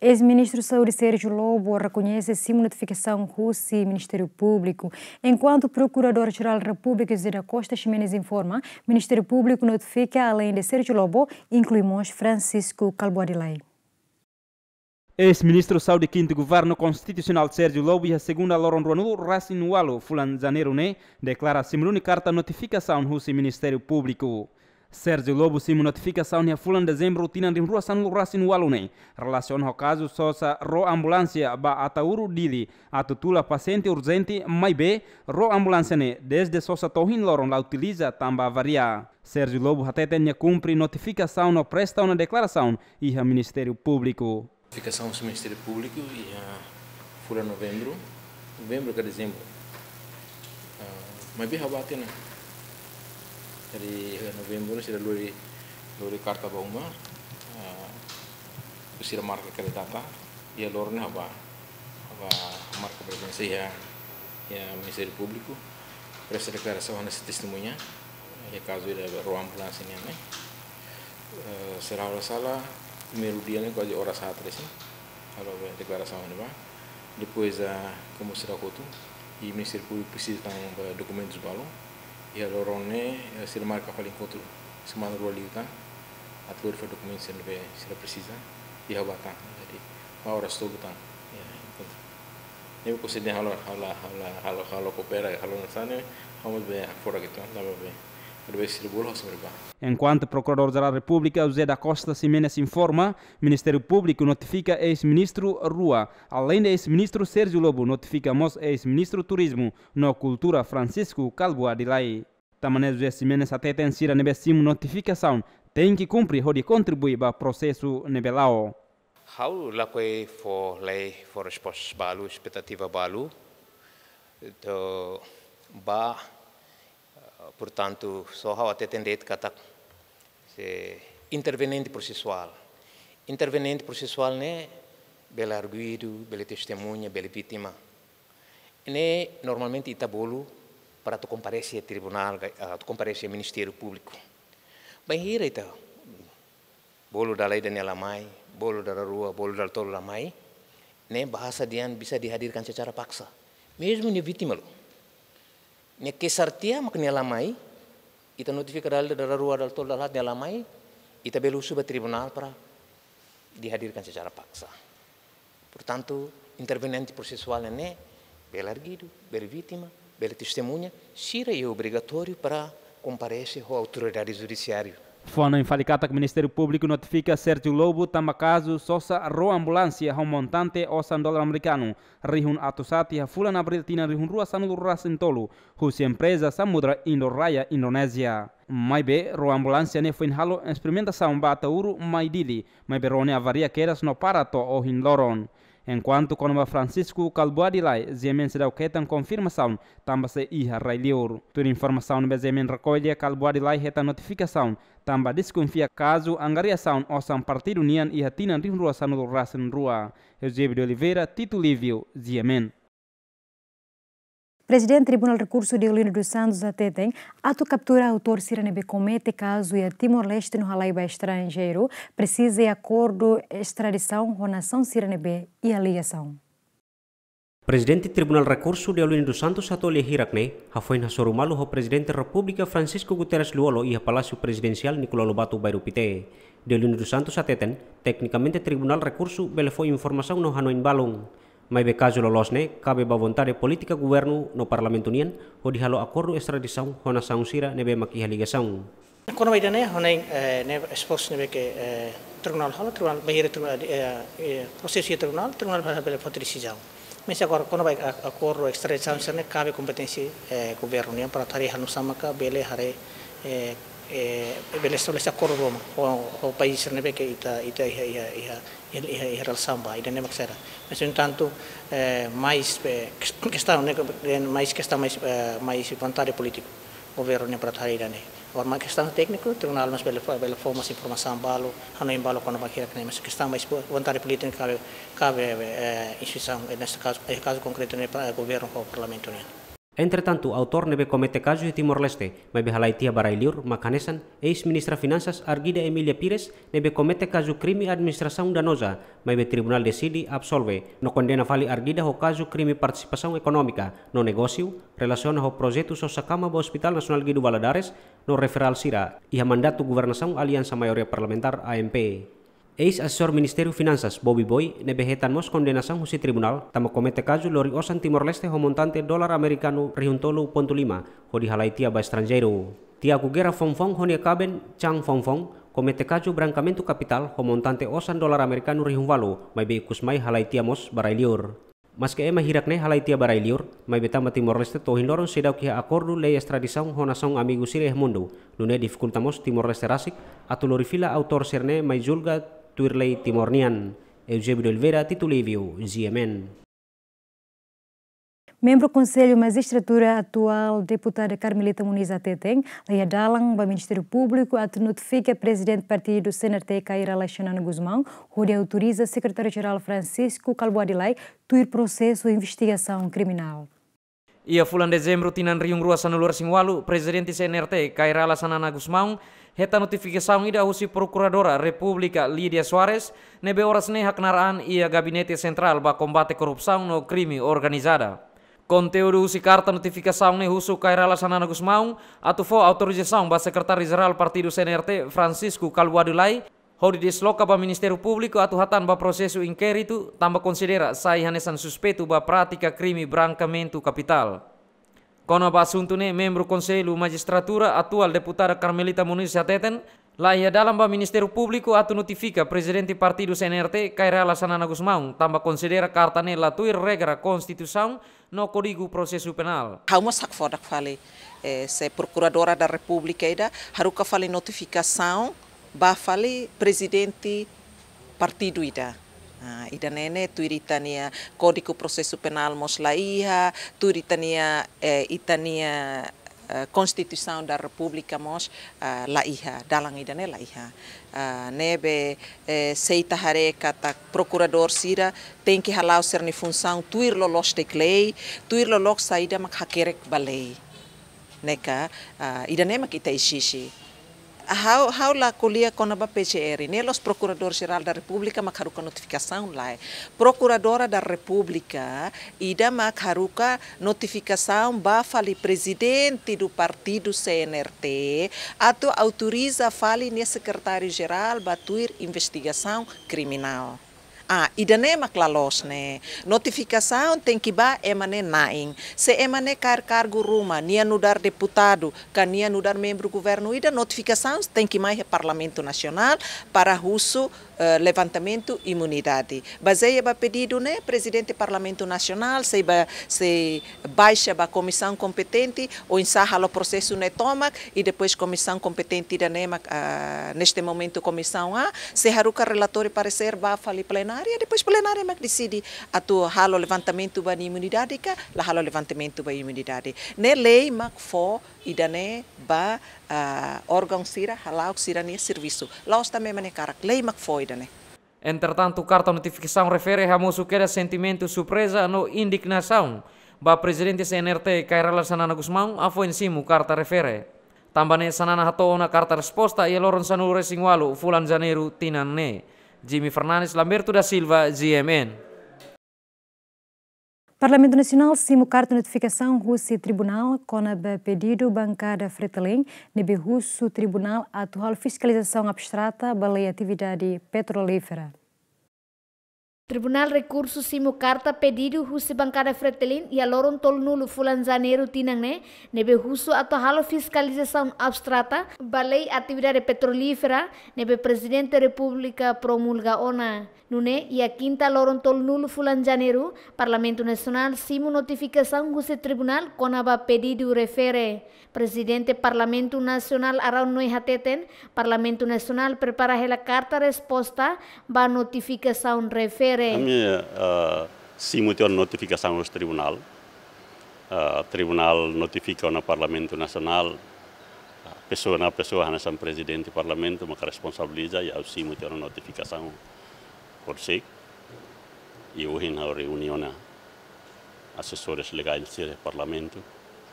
Ex-ministro da Saúde Sérgio Lobo reconhece sim notificação russa e Ministério Público. Enquanto o Procurador-Geral da República, José da Costa Ximenes informa, o Ministério Público notifica, além de Sérgio Lobo, incluímos Francisco Calboadilay. Ex-ministro da Saúde Quinto Governo Constitucional Sérgio Lobo e a segunda Loron Ronul Racinualo, Fulan Janeiro, declara simulune carta notificação russa e Ministério Público. Sérgio Lobo sim notificação na fulan dezembro tina de rua San Lurasin Walune relaciona ao caso sosa ro ambulância ba atauru dili atutula paciente urgente mai be ro ambulância ne desde sosa tohin loron la utiliza tamba varia. Sérgio Lobo hatetenya cumpre notificação no presta uma declaração e a Ministério Público. Notificação do Ministério Público e a fulan novembro que dezembro. Mai be habate na dari novembro sudah lori karta bauma sudah marka kali data ya lornya apa marka presensia ya Ministério Público presta declaração nessa testemunha ya caso da ruang ambulans ini será a sala primeiro dia né quase hora 7 assim kalau declaração ini depois como será foto e Ministério Público precisa de documentos balão e a lorone se marca para encontro semana rolita atlur for documentos se precisa e a bata jadi hora estou botando encontro nem você tem halo coopera halo nasane vamos ver fora que tá lá ver Enquanto Procurador-Geral da República, José da Costa Ximenes informa, Ministério Público notifica ex-ministro Rua. Além de ex-ministro Sérgio Lobo, notificamos ex-ministro Turismo no Cultura Francisco Calboadilay. Também José Ximenes até tem sido nebesimo notificação, tem que cumprir ou de contribuir para o processo nebelao. How lakoi for lei for resposta balu, expectativa balu, to ba portanto, só há até tendente kata intervenente processual. Intervenente processual né, bela arguido, bela testemunha, bela vítima. Né normalmente itabolo para tu comparecer ao tribunal, tu comparecer ao Ministério Público. Bem hira ita, bolo da lei da nelamai, bolo da rua, bolo da tolo lamai, né bahasa dian bisa dihadirkan secara paksa, mesmo ni vítima lo. Ne kesartia mak nelamai, ita notifica da rua da tolo da nelamai, ita belu suba tribunal para dihadirkan secara paksa. Portanto, intervenente processual né, bela arguido, bela vítima, bela testemunha, sira é obrigatório para comparecer à autoridade judiciária. Fona em falicata que o Ministério Público notifica Sérgio Lobo tamba caso sosa ro ambulância a montante o $100 americano. Rihun atusati a fulan abril tina rihun rua sanul rasentolo, husi empresa Samudra Indoraya Indonésia. Mai be ro ambulância ne foi halo experimentação bata uru mai dili, mai berone avaria queras no parato o hinloron. Enquanto Conoma Francisco Calboadilay, Zemen se deu quetan confirmação, tamba se iha railior. Tur informação no Zemen recolhe Calboadilay reta notificação, tamba desconfia caso angariação osam partido nian iha tinan rua sanul rasen rua. Eusébio de Oliveira, Tito Lívio, Zemen. Presidente do Tribunal de Recurso de Olinda dos Santos até tem ato captura autor Siranebe comete caso e a Timor-Leste no Halaiba estrangeiro precisa de acordo extradição com a nação Siranebe e a ligação. Presidente do Tribunal de Recurso de Olinda dos Santos Atolye Hirakne foi na Sorumalo o Presidente da República Francisco Guterres Luolo e a Palácio Presidencial Nicolau Lobato Bairupite. De Olinda dos Santos até tem, tecnicamente o Tribunal de Recurso bele foi informação no Hanoi Balong. Mas be caso lolosne, cabe ba vontade política governo no Parlamento Unian o dihalo acordo extradição com a nação Sira nebe makiha ligação. Quando vai dane honai ne expose nebe que tribunal hala tribunal bahir tribunal processo tribunal para fazer decisão. Mas agora quando vai acordo extradição sana cabe competência governo né para tarefa no samaka bele hare bele estabelecer acordo Roma o país né que ia relação ba ida nem maksara. Mas no entanto mais questão né mais questão mais vontade político governo né para tarefa né. Agora, uma questão técnica, o tribunal mas bela forma de informação balo, não embalo quando vai querer, mas questão mais vontade política cabe instituição, neste caso concreto para o governo ou o parlamento. Entretanto, autor nebe comete caso de Timor-Leste, mas Halaitia Barailiur, Makanesan, ex-ministra Finanças Argida Emilia Pires, nebe comete caso crime administração danosa, mas tribunal decide absolve, no condena fali Argida o caso crime participação econômica, no negócio, relaciona o projeto Sosakama do Hospital Nacional Guido Valadares, no referral Sira, e a mandato governação Aliança Maioria Parlamentar AMP. Ex-assessor Ministério Finanças Bobby Boy nebehetan mos condenação husi tribunal tamo comete caso lori osan Timor-Leste ho montante dolar americano $1.5 ho di halaitia ba estrangeiro. Tiago Guerra Fonfong ho caben Chang Fonfong comete caso brancamento capital ho montante osan dolar americano $1.5 mai be kusmai halaitia mos barailiur. Mas que ema hirakne halaitia barailiur, mai betama Timor-Leste tohin loron sedau kia acordo lei extradição ho nação amigo sire mundo. Nune dificultamos Timor-Leste rasik atu lori fila autor serne mai julga Tuirlei Timornian, Eusébio Oliveira, Titulívio, GMN. Membro do Conselho Magistratura atual, deputada Carmelita Muniz Ateteng, leia dalang do Ministério Público, notifica presidente do partido CNRT Caira Laxanana Guzmão, onde autoriza secretário-geral Francisco Calboadilai tuir processo de investigação criminal. Ia fulan dezembro tinan riung rua sanulur singwalu, presidente CNRT Caira Laxanana Guzmão, heta notificação ida husi procuradora República Lídia Soares nebe horas neha kenaraan ia gabinete central ba combate corrupção no crime organizada. Conteúdo husi carta notificação ne husu Caira Laxanana Guzmão atu fo autorização ba secretário-geral partido CNRT Francisco Calboadilai hodi desloca ba Ministério Público atu hatan ba processo inquérito tamba considera sai hanesan suspeito ba prática crime branqueamento capital. Kono ba assunto ne membro Conselho Magistratura atual deputada Carmelita Muniz Ateten lá ia dalam ba Ministério Público atu notifica presidente partido CNRT Caira Laxanana Guzmão tamba considera carta ne latuir regra Constituição no Código Processo Penal. Há sak fodak fale se procuradora da República ida haruka fale notificação ba fale presidente partido ida. Ida nene tuiritania Código Processo Penal mos laiha, tuiritania itania Constituição da República mos laiha, dalang ida ne laiha. Nebe seita hare kata procurador sira tem que halau ser ni função tuir lolos de lei, tuir lolos saída mak hakerek balei. Neka ida ne mak ita ishishi. How la colia com a PCR, né? Os procuradores-geral da República macaruca notificação lá. Procuradora da República ida macaruca notificação ba fali presidente do partido CNRT ato autoriza fali ne secretário-geral batuir investigação criminal. Ida ne maklalos ne. Notificação tem que ba emane naing. Se emane cargo ruma, nia nudar deputado, nia nudar membro do governo, ida notificação tem que mais Parlamento Nacional para uso levantamento imunidade. Baseia ba pedido né presidente Parlamento Nacional se baixa ba comissão competente ou ensaja o processo ne toma e depois comissão competente da nema neste momento comissão se haruka relatório parecer ba fali plenária depois plenária mak decide atu halo levantamento ba imunidade ka la halo levantamento ba imunidade ne lei mak fo idane ba órgão sira halau sira ne serviço laos também mane karak lei mak fo idane. Entretanto, carta notificação refere a moçuqueira sentimento surpresa no indignação ba presidente CNRT Caira Laxanana Guzmão a foi em cima carta refere. Tambane sanana hato na carta resposta e loron sanure singwalu fulan janeiro tinan ne. Jimmy Fernandes Lamberto da Silva, GMN. Parlamento Nacional simo carta notificação Rússia Tribunal com a pedido bancada Fretilin nebe Russo Tribunal atual fiscalização abstrata balei atividade petrolífera. Tribunal Recurso Simo Carta pedido husi bancada Fretilin e a loron tol nulo fulan janeiro tinang nebe husu atau halo fiscalização abstrata balei atividade petrolífera nebe Presidente República promulga ona. Nune e a quinta loron tol nulo fulan janeiro Parlamento Nacional simo notificação husi tribunal konaba pedido refere. Presidente Parlamento Nacional Araun Noi Hateten, Parlamento Nacional prepara a carta resposta ba notificação refere. Kami simultan notificação ao tribunal. Tribunal notifica ao Parlamento Nacional, pessoa na pessoa são presidente do Parlamento, mas responsabiliza e ao simultan notificação por si. E hoje na reunião assessores legais do Parlamento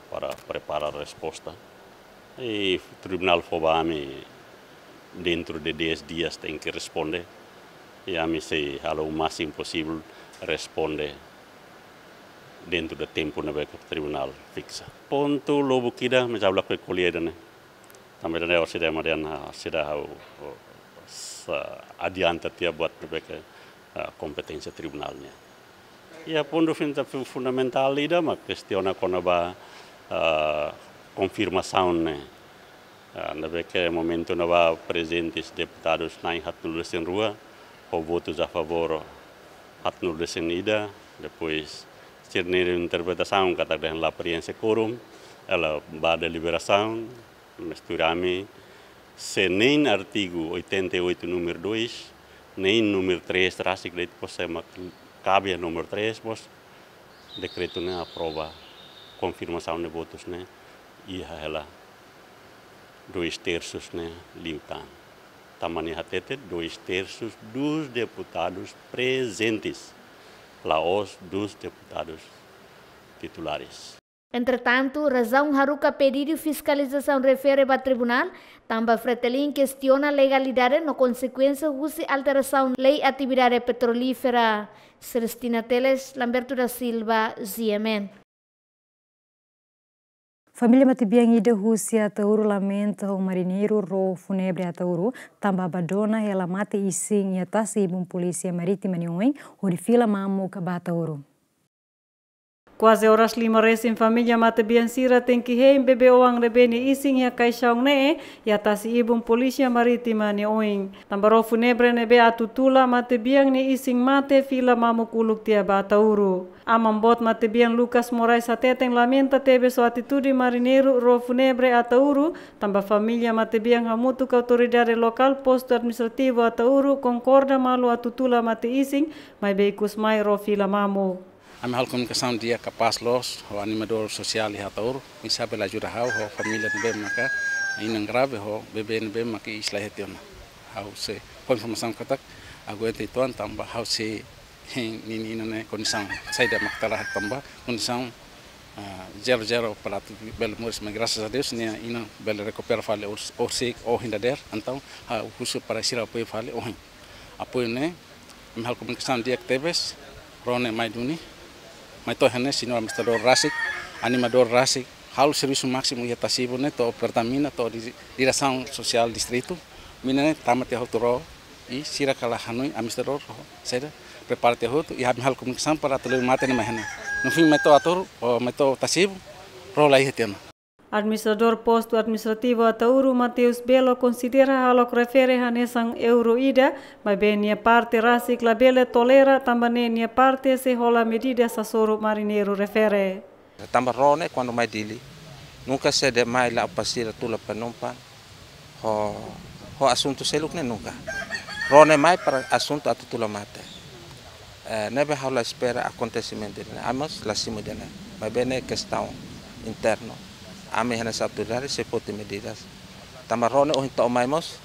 para preparar a resposta. E o tribunal Fobame dentro de 10 dias tem que responder. E a mim se o máximo possível responde dentro do tempo que o tribunal fixa. Ponto logo kida me já com colher né. Também é o sida Mariana sida adianta tia buat a competência tribunal né. E a ponto fundamental lida mas questiona quando ba confirmação né. Naquele momento não há presentes deputados nem hatulos em rua. O votos a favor hatnul desenida, depois cirneira interpretação kata dengan la priense quorum, ela ba deliberação, misturame se nem artigo 88 número 2, nem número 3 rasik leit posema cabe número 3 pos decreto ne aprova confirmação de votos ne e ela 2/3 ne liutan. Tamani hatete 2/3 dos deputados presentes, laos dos deputados titulares. Entretanto, razão haruka pedido fiscalização refere ao tribunal, também Fretilin questiona a legalidade no consequência de alteração lei atividade petrolífera. Celestina Teles, Lamberto da Silva, ZMN. Família Matibiang ida Rússia Tauru lamenta o marinheiro ro funebre a Tauru também abandona ela mate ising e atasi ibum polícia marítima niuing o de fila mamu ka Tauru. Quase horas 5 recém família Matibiang sira tem que heim bebe oang rebeni ising ya kaisang ne e atasi ibum polícia marítima niuing. Também ro funebre nebe atutula Matibiang ni ising mate fila mamu kuluk tia Tauru. Amambot Matibiang Lucas Moraes Hateteng lamenta tebe sua atitude marinheiro ro funebre a Tauru, também família Matibiang hamutu ka autoridade local posto administrativo a Tauru concorda malu atutula mate ising, mai beikus mai ro fila mamu. A minha comunicação dia capaz los, o animador social e a Tauru, me sabe la ajuda hau, o família de bem maca, ainda grave o bebê de bem maca isla hetiona. Hau se com informação katak, aguenta ituan tambah hau se ini né condição saída mactara tambah condição 0-0 para bel muris mas graças a Deus né ina bel recupera fale ou se ou ainda der então o curso para ser apoio fale ou apoio né mal comunicação dia que teves rone mai duni mai to hene senhor administrador Rasik animador Rasik hal serviço máximo ia tasibo né to pertamina to direção social distrito mina tamate hotoro e sira kala hanoi administrador saída prepara-te e a minha comunicação para te mate na manhã. No fim meto ator ou meto tasibo, rola aí tema. Administrador posto administrativo a Tauru Mateus Belo considera halok refere hanesang euroida, mas bem nia parte Rasik labele tolera também nia parte se rola medida sasoro marinheiro refere. Tambah rone quando mai dili, nunca se de mai la pasira tula penompan, ho assunto seluk ne nunca. Rone mai para assunto atutula mate. Neve haula espera acontecimento né amos lá cima dele mas bem é questão interno a minha nessa autoridade se pode medidas tamarone o então mais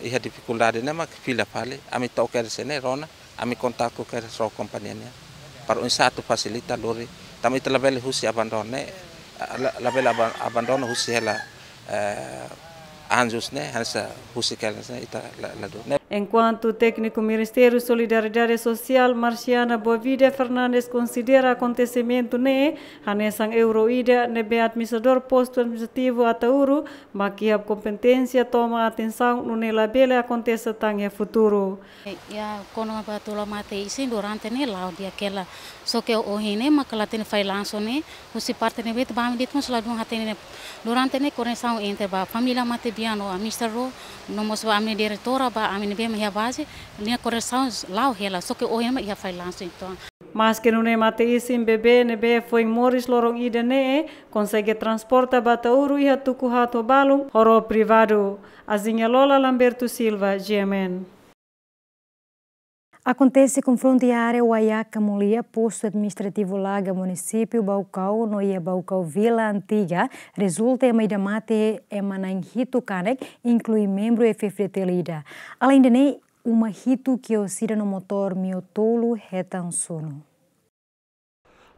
e a dificuldade né mas fila fale a mim toca de sene rona a mim contato com a sua companhia né para um certo facilita lori também te label husi abandone label abandono husi ela anjos né essa husi que ela ita la do Enquanto o técnico Ministério Solidariedade Social, Marciana Boavida Fernandes, considera acontecimento hanesang Euroida nebe administrador posto administrativo Atauru, maki a competência toma atenção no labele aconteça tang futuro. Ya kono batula mate isin durante lau dia kela so que o hine makalatin fai lanso usi parte bet bam dit mos la dun hatene durante conexão entre ba família mate biano a mistero no mos ba amne diretora ba amne be ma base linha conexão lau hela so que o hine ia fai lanso então. Mas que não mate isim bebê nebe foi Morris lorong ida consegue transporta Batauru e tuku hato balung horo privado. Azinha Lola Lamberto Silva, GMN. Acontece confronto à área Waiaka Mulia, posto administrativo Laga, município Baucau, no Baucau Vila Antiga, resulta em Maidamate Emananhito Kanek, inclui membro FFDT Lida. Além de uma hito que oscila no motor Miotolo Retan Sono.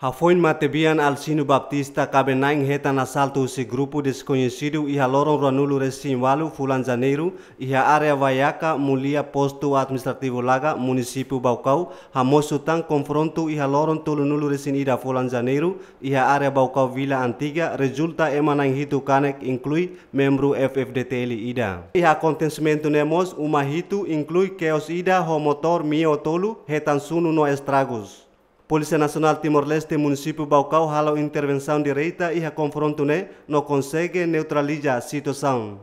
Hafoin Matebian Alcino Baptista cabe naing hetan assalto esse grupo desconhecido e haloron Ranulo Recimwalu Fulan Janeiro e a área Waiaka Mulia posto administrativo Laga município Baucau hamosu tang confronto e haloron Tolunulo Recinida Fulan Janeiro e a área Baucau Vila Antiga resulta emanaing hito kanek inclui membro FFDT Ida. E acontecimento nemos uma hito inclui chaos ida ho motor Mio Tolu hetan sunu no estragos. Polícia Nacional Timor-Leste, município Baucau, hala intervenção direita e a confronto não consegue neutralizar a situação.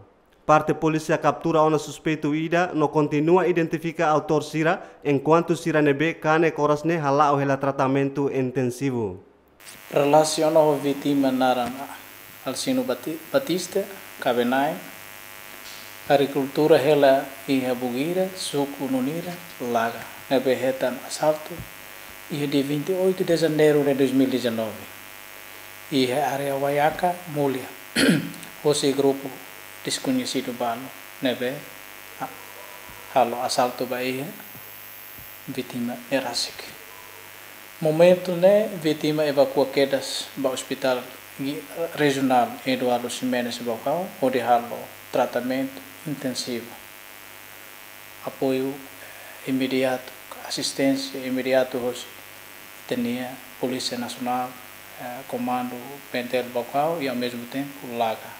Parte polícia captura uma suspeito ida, não continua a identificar autor Sira, enquanto Sira nebe cane corasne hala o hela tratamento intensivo. Relaciona a vítima naran Alcino Batista, Cabenai, agricultura hela e bugira, suco nunira, laga, nebe hetan assalto. E de 28 de janeiro de 2019. E a área Waiaka Mulia, esse grupo desconhecido balo, nebe, halo assalto Bahia, vítima erasik. Momento vítima evacuadas para o hospital regional Eduardo Ximenes Baucau, onde halo tratamento intensivo, apoio imediato, assistência imediata tinha Polícia Nacional, Comando Pentel Baucau e ao mesmo tempo Laga.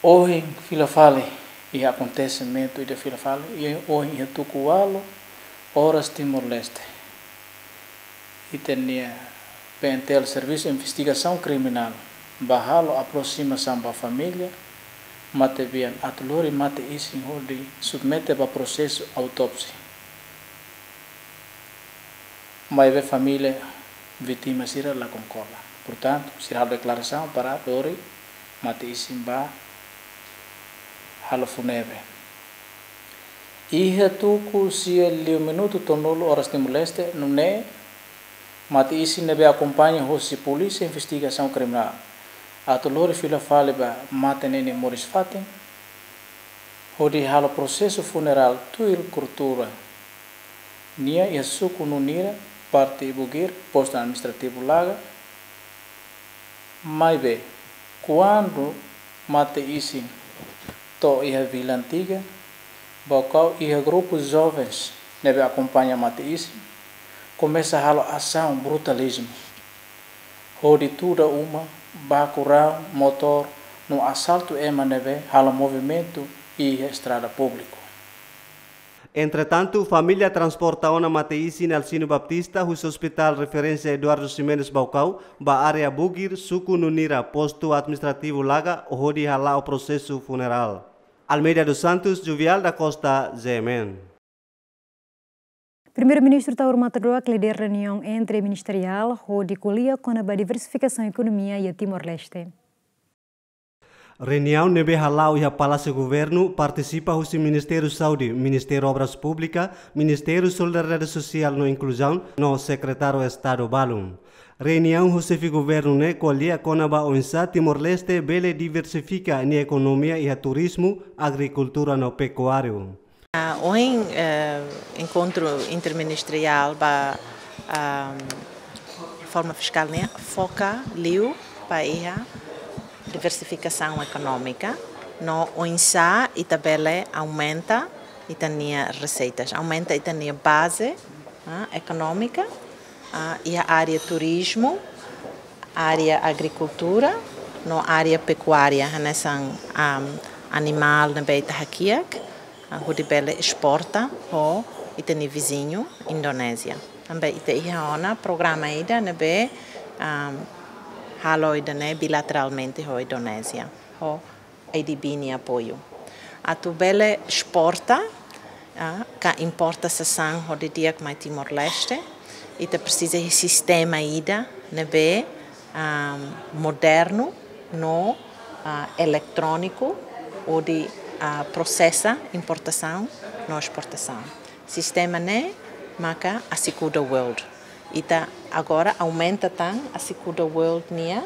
Hoje em Filafale e acontecimento de Filafale e hoje em Tucualo, horas Timor-Leste. E tinha Pentel Serviço de Investigação Criminal, bahalo aproximação da família, mate bian atulori mate isin hodi submete para processo autópsia. Mas a família vítima será lá concorda. Portanto, será a declaração para Dori mate isin ba halo funebre. E tuku se ele minuto tonolo horas Timor-Leste no mate isin nebe acompanha a polícia investigação criminal. Atulori Filafale ba mate nene Moris Fatin, hodi halo processo funeral tuil cultura. Nia e suku nunira parte bugir posto administrativo Laga. Mas bem, quando mate isin to ia Vila Antiga, Baucau ia grupos jovens nebe acompanha mate isin, começa halo ação brutalismo. Hodi tudo uma bacurau motor no assalto emaneve halo movimento e estrada público. Entretanto, família transporta uma mateisin Alcino Baptista, o hospital referência Eduardo Ximenes Baucau, ba área Bugir, Suku Nunira, posto administrativo Laga, onde hala o processo funeral. Almeida dos Santos, Juvial da Costa, GMN. Primeiro-ministro Tauro Matador lidera reunião entre ministerial, onde colia com a diversificação economia e Timor-Leste. Reunião nebe halau e a Palácio Governo participa o Ministério Saúde, Ministério Obras Públicas, Ministério Solidariedade Social no Inclusão, no Secretário de Estado Balum. Reunião o chefe governo ne colia com a onça Timor-Leste bele diversifica a economia e a turismo, agricultura no pecuário. Hoje encontro interministerial para reforma fiscal foca liu para a diversificação econômica no OINSA itabele aumenta itania receitas, aumenta itania base econômica e a área turismo, área agricultura, no área pecuária, nessa animal na beita hakiak, hudibele exporta ho itani vizinho Indonésia. Também ita ona programa ida nebe halo ida ne bilateralmente ho Indonésia, ho edibini apoio. A tubele exporta, que importa sessão ho de dia mais Timor-Leste, ita precisa de sistema ida nebe moderno, no eletrônico ou de processa importação, no exportação. Sistema né, maca a Secuda World. Ita agora aumenta tan a Secuda World nia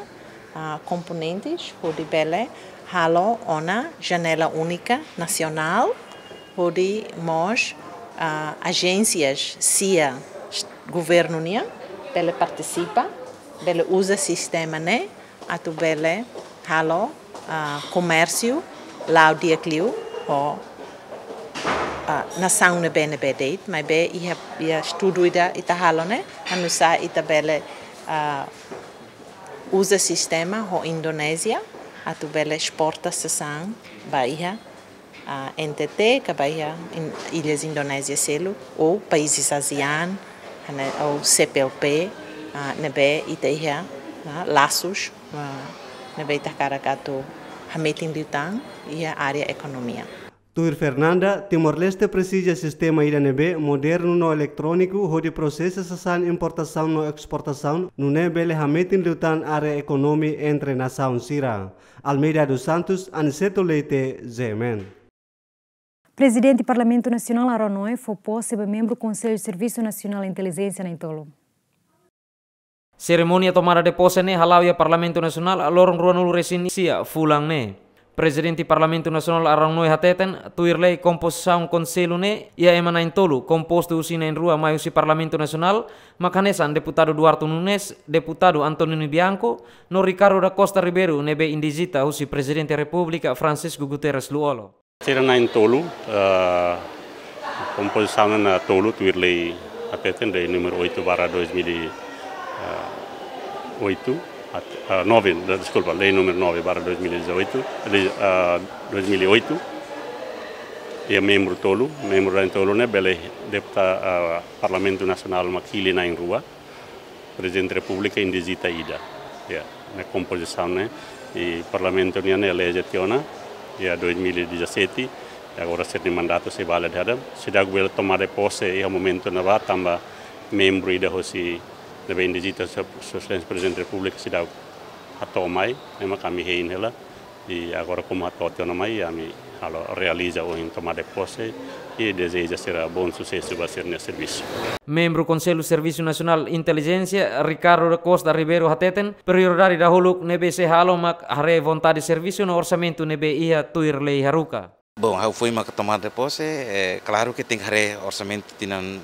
componentes o de bele halo ona janela única nacional o de mos agências CIA governo nia bele participa bele usa sistema né a tu bele halo comércio lá o dia clio o nação ne bene bedeit mas be ia estudo ida halo né anusa ita bele usa sistema ho Indonésia a tu bele exporta sessão Bahia NTT que Bahia ilhas Indonésia selo ou países ASEAN ou CPLP nebe ita ia laços nebe ita caragato hametin ditang ia área economia. Tuir Fernanda, Timor-Leste precisa sistema IDNB moderno no eletrônico, onde processa sasan importação no exportação, no nebele hametin liutan área economi entre nação Sira. Almeida dos Santos, Aniceto Leite, Zemen. Presidente do Parlamento Nacional Aronoi foi posto membro do Conselho de Serviço Nacional de Inteligência na Intolo. Ceremonia tomada de posse ne halau ya Parlamento Nasional lorong ruanul resinisia fulang ne. Presidente Parlamento Nasional Aronoi hateten tuirlei komposisaun konselu ne ia emana intolu komposto usina en rua mai usi Parlamento Nasional makanesan deputado Duarte Nunes, deputado Antonio Bianco, no Ricardo da Costa Ribeiro nebe indizita usi Presidente República Francisco Guterres Luolo. Tirana intolu komposisaun na tolu tuirlei hateten de número 8/2008 desculpa, lei número 9/2018, 2008, e membro da Intolo, né, bele deputado Parlamento Nacional Makili na Rua, Presidente da República indizita ida, na composição, né, e Parlamento ne elege-tiona, e 2017, agora sete mandato se vale de se dá o tomar posse e ao momento na va tamba membro ida hosi deve indizita Excelência Presidente da República se dá a tomai, nema kami hein ela e agora como a tote na mai ami realiza o em tomar posse e deseja ser bom sucesso vai ser nesse serviço. Membro Conselho Serviço Nacional Inteligência Ricardo da Costa Ribeiro hateten prioridade da huluk nebe se halo mak hare vontade de serviço no orçamento nebe ia tuirlei haruka. Bom, eu fui uma tomada de posse, é claro que tem que ter orçamento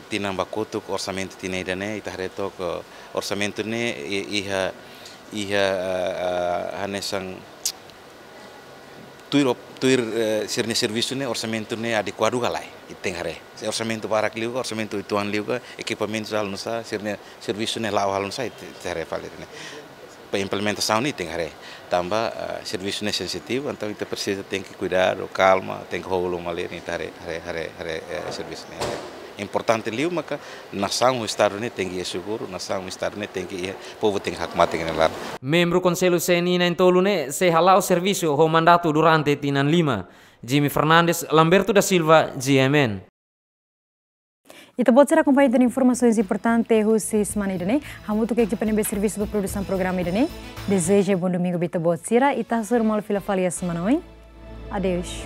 tinam bakutu, orçamento tinha ida né, ita hare to orçamento né ia hanesang tuir sirne serviço né, orçamento né adequado galai, tem hare. Orçamento para kliu, orçamento ituan liu ka, equipamentos hal nusa, sirne serviço né lau hal nusa, ita hare falir né. Para implementação nem tem hare. Tambah serviço sensitivo, então kita precisa tem que cuidar, calma, tem que rolo malir ni hare serviço né. Importante liu maka nação o estado ne tem que seguro, nação o estado ne tem que povo tem hak mati nelar. Membro Conselho CNI na Intolo ne se halau serviço ho mandato durante tinan 5. Jimmy Fernandes, Lamberto da Silva, GMN. E também será acompanhado de informações importantes hoje semana idane. Hamutu que equipa nebe serviço de produção programa idane. Desejo bom domingo bita bot sira e tá normal fila falia semana, hein? Adeus.